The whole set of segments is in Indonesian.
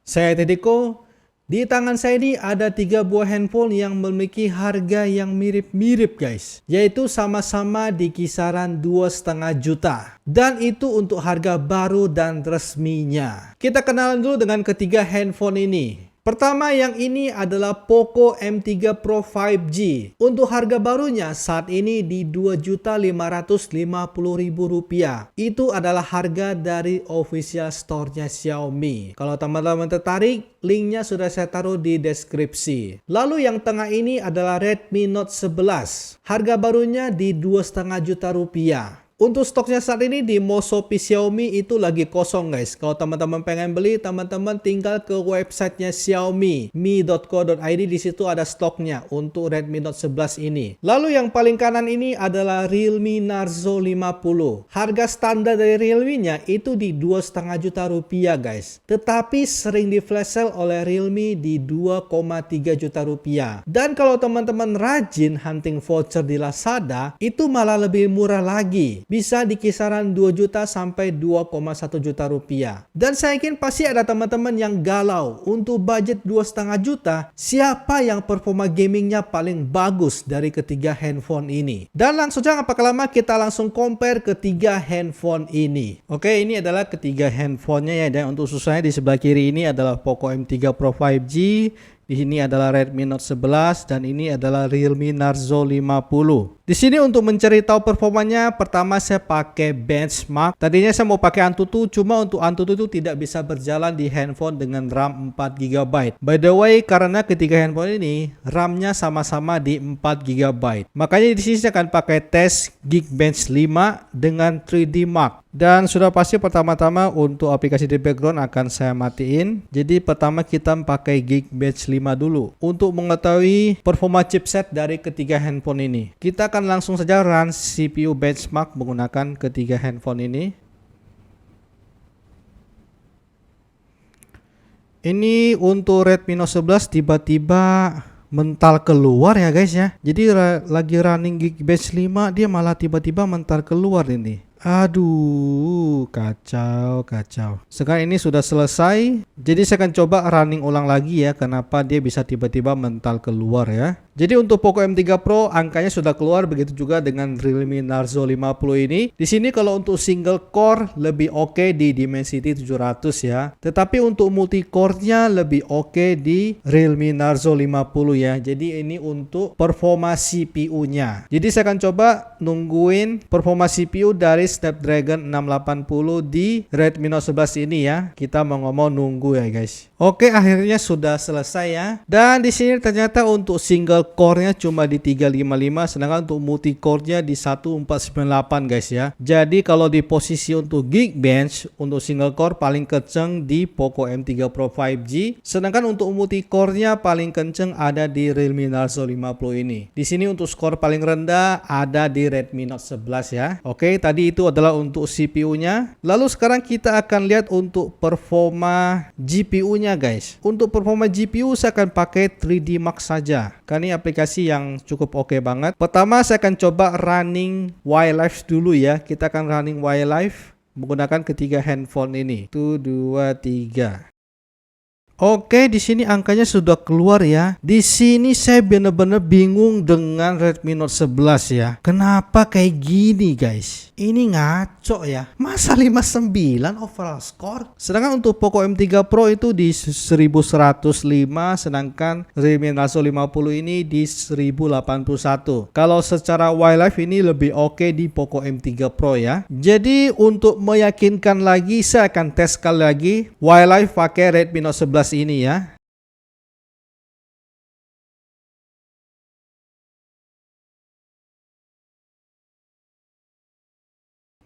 Saya Tediko. Di tangan saya ini ada 3 buah handphone yang memiliki harga yang mirip-mirip guys. Yaitu sama-sama di kisaran 2,5 juta. Dan itu untuk harga baru dan resminya. Kita kenalan dulu dengan ketiga handphone ini. Pertama yang ini adalah Poco M3 Pro 5G. Untuk harga barunya saat ini di Rp2.550.000. Itu adalah harga dari official store-nya Xiaomi. Kalau teman-teman tertarik, linknya sudah saya taruh di deskripsi. Lalu yang tengah ini adalah Redmi Note 11. Harga barunya di Rp2,5 juta. Untuk stoknya saat ini di Moshopee Xiaomi itu lagi kosong guys. Kalau teman-teman pengen beli, teman-teman tinggal ke websitenya Xiaomi mi.co.id. Di situ ada stoknya untuk Redmi Note 11 ini. Lalu yang paling kanan ini adalah Realme Narzo 50. Harga standar dari Realme-nya itu di Rp2,5 juta guys. Tetapi sering di flash sale oleh Realme di Rp2,3 juta. Dan kalau teman-teman rajin hunting voucher di Lazada, itu malah lebih murah lagi. Bisa di kisaran 2 juta sampai 2,1 juta rupiah. Dan saya yakin pasti ada teman-teman yang galau untuk budget 2,5 juta. Siapa yang performa gamingnya paling bagus dari ketiga handphone ini? Dan langsung jangan pakai lama, kita langsung compare ketiga handphone ini. Oke, ini adalah ketiga handphonenya ya. Dan untuk susahnya di sebelah kiri ini adalah Poco M3 Pro 5G. Di sini adalah Redmi Note 11 dan ini adalah Realme Narzo 50. Di sini untuk mencari tahu performanya, pertama saya pakai benchmark. Tadinya saya mau pakai Antutu, cuma untuk Antutu itu tidak bisa berjalan di handphone dengan RAM 4 GB. By the way, karena ketiga handphone ini RAM-nya sama-sama di 4 GB. Makanya di sini saya akan pakai tes Geekbench 5 dengan 3D Mark. Dan sudah pasti pertama-tama untuk aplikasi di background akan saya matiin. Jadi pertama kita pakai Geekbench 5 dulu untuk mengetahui performa chipset dari ketiga handphone ini. Kita akan langsung saja run CPU benchmark menggunakan ketiga handphone ini. Ini untuk Redmi Note 11 tiba-tiba mental keluar ya guys ya. Jadi lagi running Geekbench 5 dia malah tiba-tiba mental keluar ini. Aduh, kacau. Sekarang ini sudah selesai. Jadi saya akan coba running ulang lagi ya. Kenapa dia bisa tiba-tiba mental keluar ya. Jadi untuk Poco M3 Pro angkanya sudah keluar, begitu juga dengan Realme Narzo 50 ini. Di sini kalau untuk single core lebih oke di Dimensity 700 ya. Tetapi untuk multi core-nya lebih oke di Realme Narzo 50 ya. Jadi ini untuk performa CPU-nya. Jadi saya akan coba nungguin performa CPU dari Snapdragon 680 di Redmi Note 11 ini ya. Kita mau ngomong nunggu ya guys. Oke, akhirnya sudah selesai ya. Dan di sini ternyata untuk single core-nya cuma di 355, sedangkan untuk multi core-nya di 1498 guys ya. Jadi kalau di posisi untuk Geekbench untuk single core paling kenceng di Poco M3 Pro 5G, sedangkan untuk multi core-nya paling kenceng ada di Realme Narzo 50 ini. Di sini untuk skor paling rendah ada di Redmi Note 11 ya. Oke, tadi itu adalah untuk CPU-nya. Lalu sekarang kita akan lihat untuk performa GPU-nya guys. Untuk performa GPU saya akan pakai 3D Mark saja. Karena ini aplikasi yang cukup oke banget. Pertama saya akan coba running Wildlife dulu ya. Kita akan running Wildlife menggunakan ketiga handphone ini. 1, 2, 3. Oke, di sini angkanya sudah keluar ya. Di sini saya benar-benar bingung dengan Redmi Note 11 ya. Kenapa kayak gini guys? Ini ngaco ya. Masa 59 overall score? Sedangkan untuk Poco M3 Pro itu di 1105, sedangkan Realme Narzo 50 ini di 1081. Kalau secara wildlife ini lebih oke di Poco M3 Pro ya. Jadi untuk meyakinkan lagi, saya akan tes sekali lagi wildlife pakai Redmi Note 11 ini ya.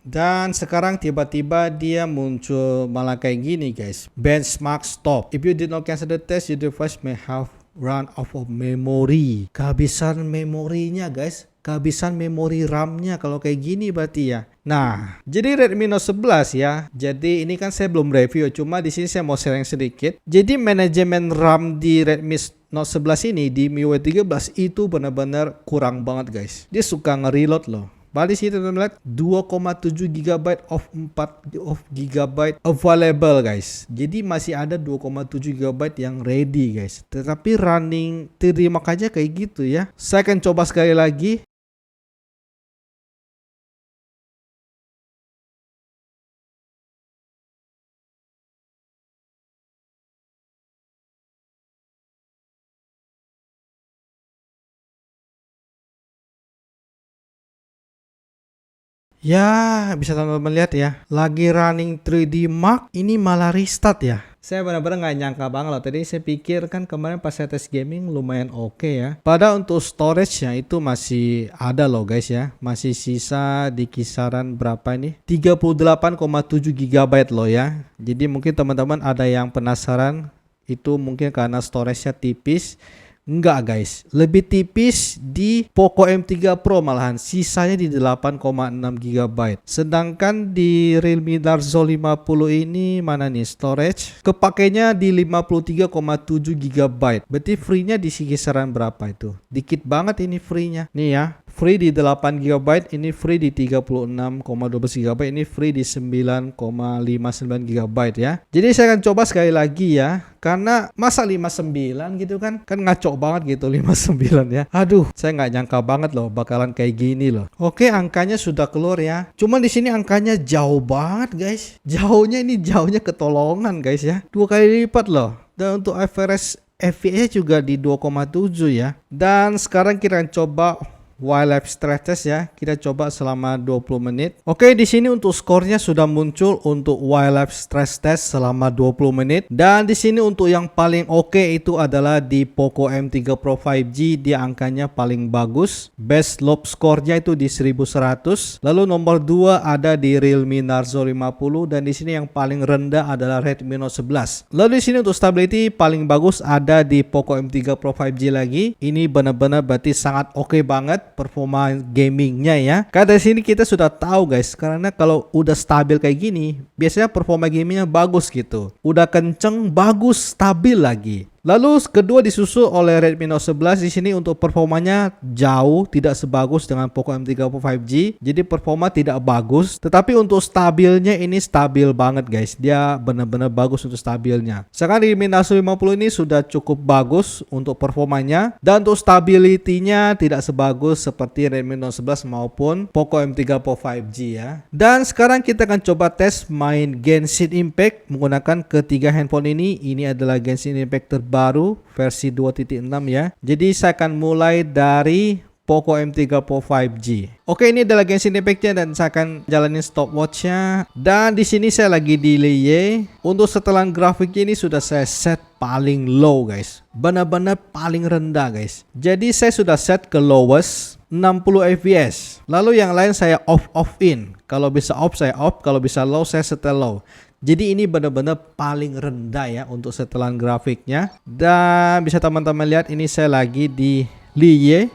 Dan sekarang tiba-tiba dia muncul malah kayak gini guys. Benchmark stop. If you did not cancel the test, your device may have run out of memory. Kehabisan memorinya guys. Kehabisan memori RAM-nya kalau kayak gini berarti ya. Nah, jadi Redmi Note 11 ya. Jadi ini kan saya belum review, cuma di sini saya mau sharing sedikit. Jadi manajemen RAM di Redmi Note 11 ini di MIUI 13 itu benar-benar kurang banget guys. Dia suka nge-reload loh. Balik sini teman-teman lihat 2,7 GB of 4 GB available guys. Jadi masih ada 2,7 GB yang ready guys. Tetapi running terima aja kayak gitu ya. Saya akan coba sekali lagi. Ya, bisa teman-teman lihat ya. Lagi running 3D Mark, ini malah restart ya. Saya benar-benar nggak nyangka banget loh. Tadi saya pikir kan kemarin pas saya tes gaming lumayan oke ya. Padahal untuk storage-nya itu masih ada loh guys ya. Masih sisa di kisaran berapa ini? 38,7 GB loh ya. Jadi mungkin teman-teman ada yang penasaran, itu mungkin karena storage-nya tipis. Enggak guys, lebih tipis di Poco M3 Pro malahan, sisanya di 8,6 GB. Sedangkan di Realme Narzo 50 ini mana nih storage? Kepakainya di 53,7 GB. Berarti free-nya di kisaran berapa itu? Dikit banget ini free-nya. Nih ya, free di 8 GB, ini free di 36,12 GB, ini free di 9,59 GB ya. Jadi saya akan coba sekali lagi ya. Karena masa 59 gitu kan ngaco banget gitu 59 ya. Aduh, saya nggak nyangka banget loh bakalan kayak gini loh. Oke, angkanya sudah keluar ya. Cuman di sini angkanya jauh banget guys. Jauhnya ketolongan guys ya. 2 kali lipat loh. Dan untuk average FPS juga di 2,7 ya. Dan sekarang kita akan coba wildlife stress test ya. Kita coba selama 20 menit. Oke, di sini untuk skornya sudah muncul untuk wildlife stress test selama 20 menit. Dan di sini untuk yang paling oke itu adalah di Poco M3 Pro 5G, dia angkanya paling bagus. Best low skornya itu di 1100. Lalu nomor 2 ada di Realme Narzo 50 dan di sini yang paling rendah adalah Redmi Note 11. Lalu di sini untuk stability paling bagus ada di Poco M3 Pro 5G lagi. Ini benar-benar berarti sangat oke banget performa gamingnya ya. Karena dari sini kita sudah tahu guys, karena kalau udah stabil kayak gini, biasanya performa gamingnya bagus gitu. Udah kenceng, bagus, stabil lagi. Lalu kedua disusul oleh Redmi Note 11. Di sini untuk performanya jauh tidak sebagus dengan Poco M3 Pro 5G. Jadi performa tidak bagus, tetapi untuk stabilnya ini stabil banget guys. Dia benar-benar bagus untuk stabilnya. Sekarang Redmi Narzo 50 ini sudah cukup bagus untuk performanya, dan untuk stability-nya tidak sebagus seperti Redmi Note 11 maupun Poco M3 Pro 5G ya. Dan sekarang kita akan coba tes main Genshin Impact menggunakan ketiga handphone ini. Ini adalah Genshin Impact terbaru versi 2.6 ya. Jadi saya akan mulai dari Poco M3 Pro 5G. Oke, ini adalah Genshin Impact-nya dan saya akan jalanin stopwatch-nya. Dan di sini saya lagi di Liyue. Untuk setelan grafiknya ini sudah saya set paling low guys. Benar-benar paling rendah guys. Jadi saya sudah set ke lowest 60 fps. Lalu yang lain saya off in. Kalau bisa off saya off, kalau bisa low saya setel low. Jadi ini benar-benar paling rendah ya untuk setelan grafiknya. Dan bisa teman-teman lihat ini saya lagi di Liyue.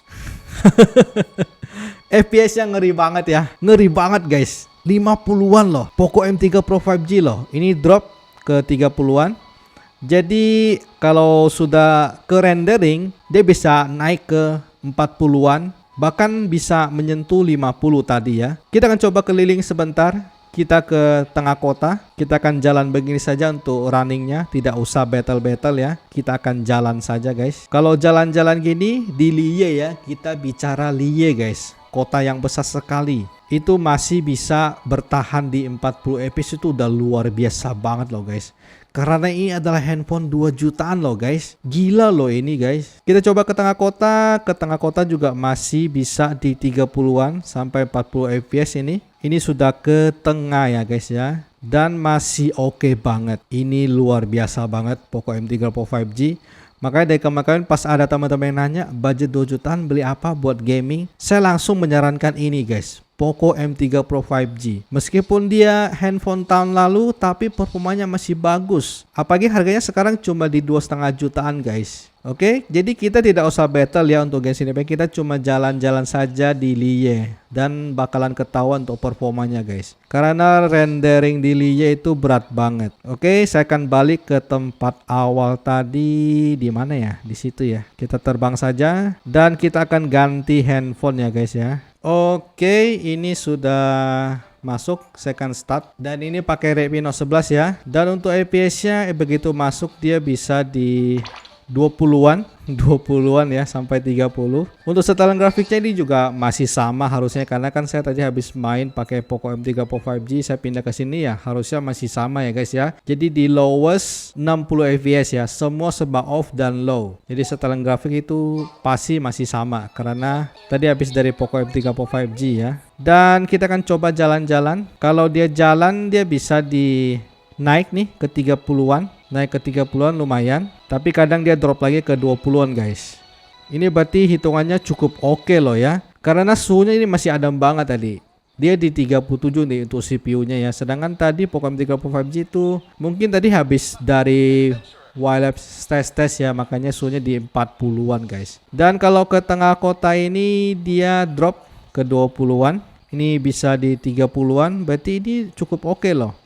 FPS-nya ngeri banget ya. Ngeri banget guys. 50-an loh. Poco M3 Pro 5G loh. Ini drop ke 30-an. Jadi kalau sudah ke rendering, dia bisa naik ke 40-an. Bahkan bisa menyentuh 50 tadi ya. Kita akan coba keliling sebentar. Kita ke tengah kota. Kita akan jalan begini saja untuk runningnya. Tidak usah battle-battle ya. Kita akan jalan saja guys. Kalau jalan-jalan gini di Liyue ya. Kita bicara Liyue guys. Kota yang besar sekali. Itu masih bisa bertahan di 40 fps, itu udah luar biasa banget loh guys. Karena ini adalah handphone 2 jutaan loh guys. Gila loh ini guys. Kita coba ke tengah kota. Ke tengah kota juga masih bisa di 30-an sampai 40 fps ini. Ini sudah ke tengah ya guys ya. Dan masih oke banget. Ini luar biasa banget Poco M3 Pro 5G. Makanya dari kemarin pas ada teman-teman yang nanya budget 2 jutaan beli apa buat gaming, saya langsung menyarankan ini guys, Poco M3 Pro 5G. Meskipun dia handphone tahun lalu, tapi performanya masih bagus. Apalagi harganya sekarang cuma di 2,5 jutaan guys. Oke, jadi kita tidak usah battle ya untuk Genshin Impact. Kita cuma jalan-jalan saja di Liyue dan bakalan ketahuan untuk performanya guys. Karena rendering di Liyue itu berat banget. Oke, saya akan balik ke tempat awal tadi. Di mana ya? Di situ ya. Kita terbang saja dan kita akan ganti handphone ya guys ya. Oke, ini sudah masuk second start dan ini pakai Redmi Note 11 ya. Dan untuk FPS-nya begitu masuk dia bisa di 20-an, 20-an ya sampai 30. Untuk setelan grafiknya ini juga masih sama harusnya karena kan saya tadi habis main pakai Poco M3 Pro 5G, saya pindah ke sini ya, harusnya masih sama ya guys ya. Jadi di lowest 60 fps ya, semua serba off dan low. Jadi setelan grafik itu pasti masih sama karena tadi habis dari Poco M3 Pro 5G ya. Dan kita akan coba jalan-jalan. Kalau dia jalan dia bisa di naik nih ke 30-an, naik ke 30-an lumayan, tapi kadang dia drop lagi ke 20-an guys. Ini berarti hitungannya cukup oke loh ya, karena suhunya ini masih adem banget tadi. Dia di 37 nih untuk CPU-nya ya, sedangkan tadi Poco M3 Pro 5G itu mungkin tadi habis dari wireless test ya, makanya suhunya di 40-an guys. Dan kalau ke tengah kota ini dia drop ke 20-an, ini bisa di 30-an, berarti ini cukup oke loh.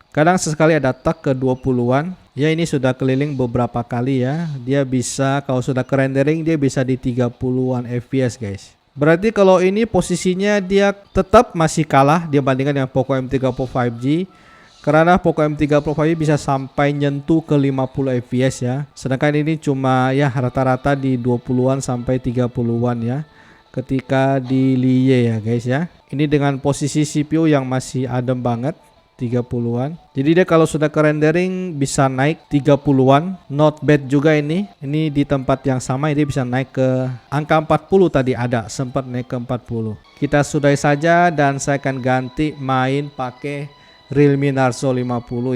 Kadang sesekali ada tag ke 20-an. Ya ini sudah keliling beberapa kali ya. Dia bisa kalau sudah ke rendering dia bisa di 30-an fps guys. Berarti kalau ini posisinya dia tetap masih kalah dibandingkan dengan Poco M3 Pro 5G. Karena Poco M3 Pro 5G bisa sampai nyentuh ke 50 fps ya. Sedangkan ini cuma ya rata-rata di 20-an sampai 30-an ya. Ketika di Lie ya guys ya. Ini dengan posisi CPU yang masih adem banget. 30-an. Jadi dia kalau sudah ke rendering bisa naik 30-an. Not bad juga ini. Ini di tempat yang sama dia bisa naik ke angka 40 tadi ada, sempat naik ke 40. Kita sudahi saja dan saya akan ganti main pakai Realme Narzo 50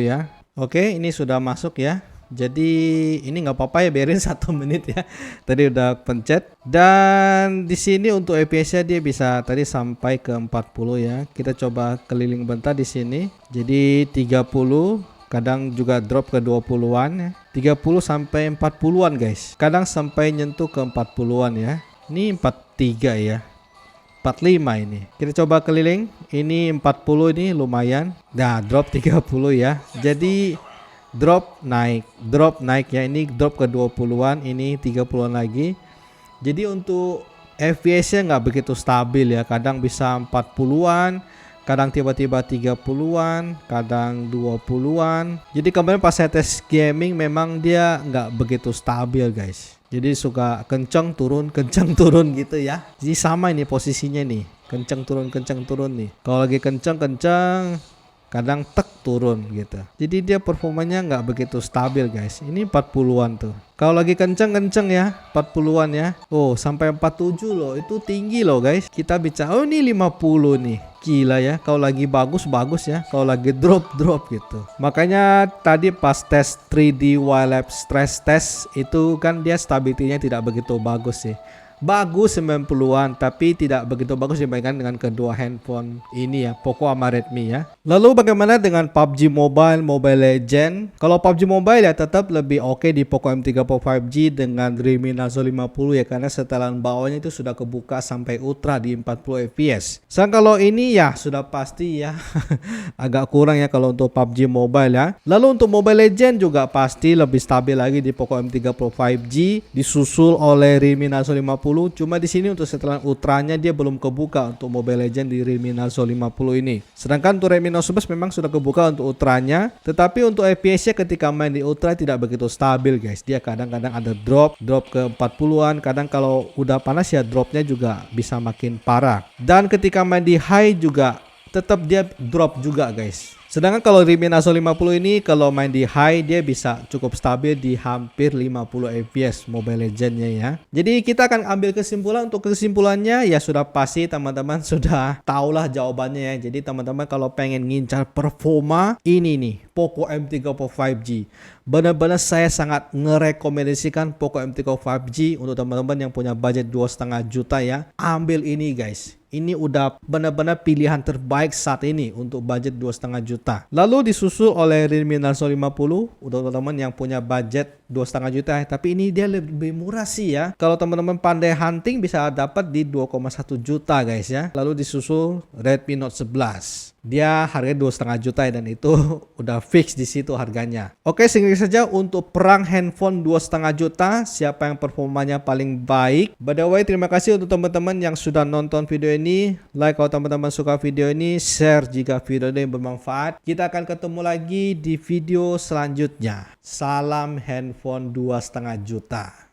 ya. Oke, ini sudah masuk ya. Jadi ini nggak apa-apa ya, biarin 1 menit ya. Tadi udah pencet. Dan di sini untuk FPS-nya dia bisa tadi sampai ke 40 ya. Kita coba keliling bentar di sini. Jadi 30, kadang juga drop ke 20-an ya. 30 sampai 40-an guys. Kadang sampai nyentuh ke 40-an ya. Ini 43 ya. 45 ini. Kita coba keliling. Ini 40 ini lumayan. Nah, drop 30 ya. Jadi drop naik ya. Ini drop ke 20-an, ini 30-an lagi. Jadi untuk FPS-nya nggak begitu stabil ya. Kadang bisa 40-an, kadang tiba-tiba 30-an, kadang 20-an. Jadi kemarin pas saya tes gaming memang dia nggak begitu stabil guys. Jadi suka kencang turun gitu ya. Jadi sama ini posisinya nih, kencang turun nih. Kalau lagi kencang kadang tek turun gitu. Jadi dia performanya nggak begitu stabil guys. Ini 40-an tuh. Kalau lagi kenceng ya 40-an ya. Oh sampai 47 loh. Itu tinggi loh guys. Kita bicara oh ini 50 nih. Gila ya. Kalau lagi bagus ya. Kalau lagi drop gitu. Makanya tadi pas tes 3D wireless stress test itu kan dia stability-nya tidak begitu bagus sih. Bagus 90-an tapi tidak begitu bagus dibandingkan dengan kedua handphone ini ya, Poco sama Redmi ya. Lalu bagaimana dengan PUBG Mobile, Mobile Legend? Kalau PUBG Mobile ya tetap lebih oke di Poco M3 Pro 5G dengan Realme Narzo 50 ya, karena setelan bawahnya itu sudah kebuka sampai ultra di 40 fps. Kalau ini ya sudah pasti ya agak kurang ya kalau untuk PUBG Mobile ya. Lalu untuk Mobile Legend juga pasti lebih stabil lagi di Poco M3 Pro 5G, disusul oleh Realme Narzo 50. Cuma di sini untuk setelan ultranya dia belum kebuka untuk Mobile Legend di Realme Narzo 50 ini. Sedangkan untuk Redmi Note 11 memang sudah kebuka untuk ultranya, tetapi untuk FPS-nya ketika main di ultra tidak begitu stabil guys. Dia kadang-kadang ada drop ke 40-an, kadang kalau udah panas ya dropnya juga bisa makin parah. Dan ketika main di high juga tetap dia drop juga guys. Sedangkan kalau Realme Narzo 50 ini kalau main di high dia bisa cukup stabil di hampir 50 fps Mobile Legends-nya ya. Jadi kita akan ambil kesimpulan. Untuk kesimpulannya ya sudah pasti teman-teman sudah tahulah jawabannya ya. Jadi teman-teman kalau pengen ngincar performa ini nih Poco M3 Pro 5G. Benar-benar saya sangat ngerekomendasikan Poco M3 Pro 5G untuk teman-teman yang punya budget 2,5 juta ya. Ambil ini guys. Ini udah benar-benar pilihan terbaik saat ini untuk budget 2,5 juta. Lalu disusul oleh Realme Narzo 50 untuk teman-teman yang punya budget 2,5 juta. Tapi ini dia lebih murah sih ya. Kalau teman-teman pandai hunting bisa dapat di 2,1 juta guys ya. Lalu disusul Redmi Note 11. Dia harganya 2,5 juta ya, dan itu udah fix di situ harganya. Oke, sehingga saja untuk perang handphone 2,5 juta, siapa yang performanya paling baik. By the way, terima kasih untuk teman-teman yang sudah nonton video ini. Like kalau teman-teman suka video ini, share jika video ini bermanfaat. Kita akan ketemu lagi di video selanjutnya. Salam handphone 2,5 juta.